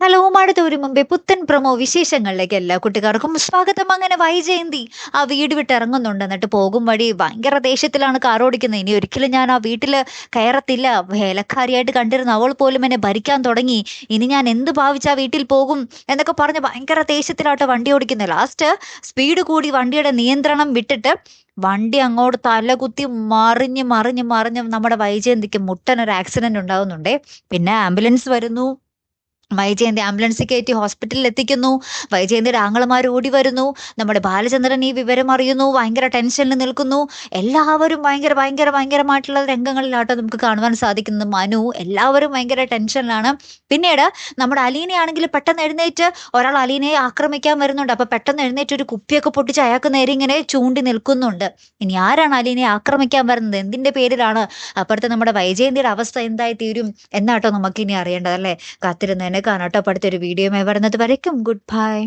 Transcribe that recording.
Hello മഴത്തോരു മുമ്പേ പുത്തൻ promo വിശേഷങ്ങളിലേക്ക് എല്ലാ കുട്ടികാർക്കും സ്വാഗതം. അങ്ങനെ വൈജയന്തി ആ വീട് വിട്ട് ഇറങ്ങുന്നുണ്ട്. എന്നിട്ട് പോകും വഴി ഭയങ്കര ദേഷ്യത്തിലാണ് കാർ ഓടിക്കുന്നത്. ഇനി ഒരിക്കലും ഞാൻ ആ വീട്ടിൽ കയറത്തില്ല, വേലക്കാരിയായിട്ട് കണ്ടിരുന്ന അവൾ പോലും എന്നെ ഭരിക്കാൻ തുടങ്ങി, ഇനി ഞാൻ എന്ത് ഭാവിച്ചാ വീട്ടിൽ പോകും എന്നൊക്കെ പറഞ്ഞ് ഭയങ്കര ദേഷ്യത്തിലാട്ടോ വണ്ടി ഓടിക്കുന്നത്. ലാസ്റ്റ് സ്പീഡ് കൂടി വണ്ടിയുടെ നിയന്ത്രണം വിട്ടിട്ട് വണ്ടി അങ്ങോട്ട് തലകുത്തി മറിഞ്ഞ് മറിഞ്ഞ് മറിഞ്ഞ് നമ്മുടെ വൈജയന്തിക്ക് മുട്ടനൊരു ആക്സിഡന്റ് ഉണ്ടാവുന്നുണ്ടേ. പിന്നെ ആംബുലൻസ് വരുന്നു, വൈജയന്തി ആംബുലൻസിൽ കയറ്റി ഹോസ്പിറ്റലിൽ എത്തിക്കുന്നു. വൈജയന്തിയുടെ ആങ്ങളമാർ ഓടി വരുന്നു. നമ്മുടെ ബാലചന്ദ്രൻ ഈ വിവരം അറിയുന്നു, ഭയങ്കര ടെൻഷനിൽ നിൽക്കുന്നു. എല്ലാവരും ഭയങ്കര ഭയങ്കര ഭയങ്കരമായിട്ടുള്ള രംഗങ്ങളിലാട്ടോ നമുക്ക് കാണുവാൻ സാധിക്കുന്നത്. മനു എല്ലാവരും ഭയങ്കര ടെൻഷനിലാണ്. പിന്നീട് നമ്മുടെ അലീനയാണെങ്കിൽ പെട്ടെന്ന് എഴുന്നേറ്റ് ഒരാൾ അലീനയെ ആക്രമിക്കാൻ വരുന്നുണ്ട്. അപ്പൊ പെട്ടെന്ന് എഴുന്നേറ്റ് ഒരു കുപ്പിയൊക്കെ പൊട്ടിച്ച് അയാൾക്ക് നേരെ ഇങ്ങനെ ചൂണ്ടി നിൽക്കുന്നുണ്ട്. ഇനി ആരാണ് അലീനയെ ആക്രമിക്കാൻ വരുന്നത്, എന്തിന്റെ പേരിലാണ്? അപ്പുറത്തെ നമ്മുടെ വൈജയന്തിയുടെ അവസ്ഥ എന്തായി തീരും എന്നാട്ടോ നമുക്കിനി അറിയേണ്ടത്, അല്ലേ? കാത്തിരുന്നതിനെ കാണാട്ടോ. അടുത്തൊരു വീഡിയോയുമായി വരുന്നത് വരയ്ക്കും ഗുഡ് ബൈ.